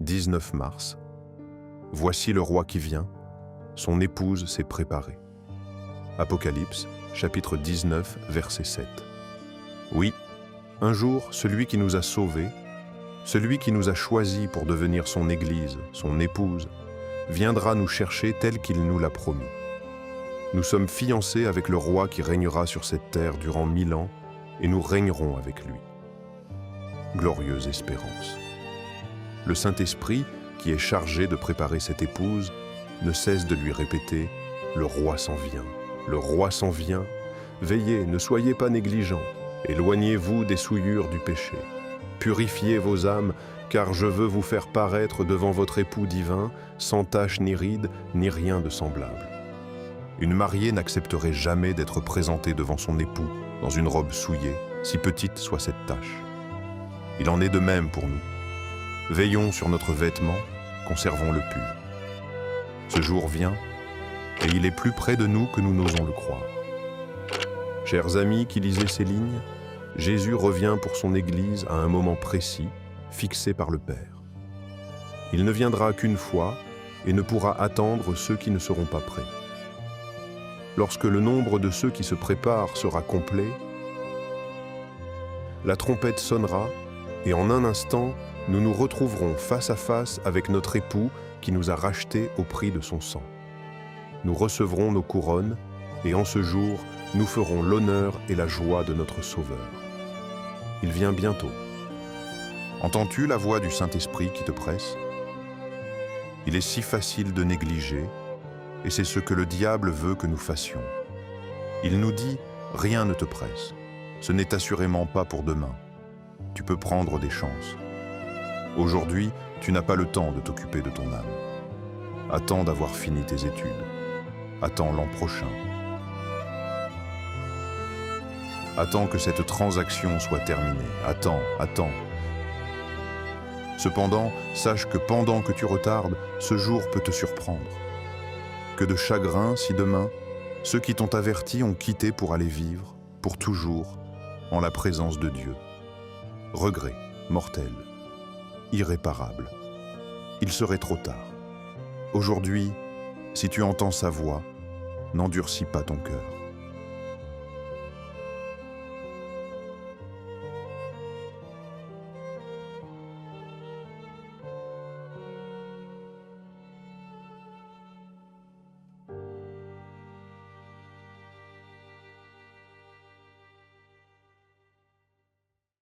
19 mars. Voici le roi qui vient, son épouse s'est préparée. Apocalypse, chapitre 19, verset 7. Oui, un jour, celui qui nous a sauvés, celui qui nous a choisis pour devenir son Église, son épouse, viendra nous chercher tel qu'il nous l'a promis. Nous sommes fiancés avec le roi qui régnera sur cette terre durant 1000 ans, et nous régnerons avec lui. Glorieuse espérance. Le Saint-Esprit, qui est chargé de préparer cette épouse, ne cesse de lui répéter « Le roi s'en vient, le roi s'en vient, veillez, ne soyez pas négligents, éloignez-vous des souillures du péché. Purifiez vos âmes, car je veux vous faire paraître devant votre époux divin, sans tache ni ride, ni rien de semblable. » Une mariée n'accepterait jamais d'être présentée devant son époux dans une robe souillée, si petite soit cette tache. Il en est de même pour nous. Veillons sur notre vêtement, conservons-le pur. Ce jour vient, et il est plus près de nous que nous n'osons le croire. Chers amis qui lisez ces lignes, Jésus revient pour son Église à un moment précis, fixé par le Père. Il ne viendra qu'une fois et ne pourra attendre ceux qui ne seront pas prêts. Lorsque le nombre de ceux qui se préparent sera complet, la trompette sonnera et en un instant, nous nous retrouverons face à face avec notre époux qui nous a rachetés au prix de son sang. Nous recevrons nos couronnes et en ce jour, nous ferons l'honneur et la joie de notre Sauveur. Il vient bientôt. Entends-tu la voix du Saint-Esprit qui te presse? Il est si facile de négliger, et c'est ce que le diable veut que nous fassions. Il nous dit « Rien ne te presse, ce n'est assurément pas pour demain. Tu peux prendre des chances. Aujourd'hui, tu n'as pas le temps de t'occuper de ton âme. Attends d'avoir fini tes études. Attends l'an prochain. Attends que cette transaction soit terminée. Attends. Cependant, sache que pendant que tu retardes, ce jour peut te surprendre. Que de chagrin si demain, ceux qui t'ont averti ont quitté pour aller vivre, pour toujours, en la présence de Dieu. Regret, mortel, irréparable. Il serait trop tard. Aujourd'hui, si tu entends sa voix, n'endurcis pas ton cœur.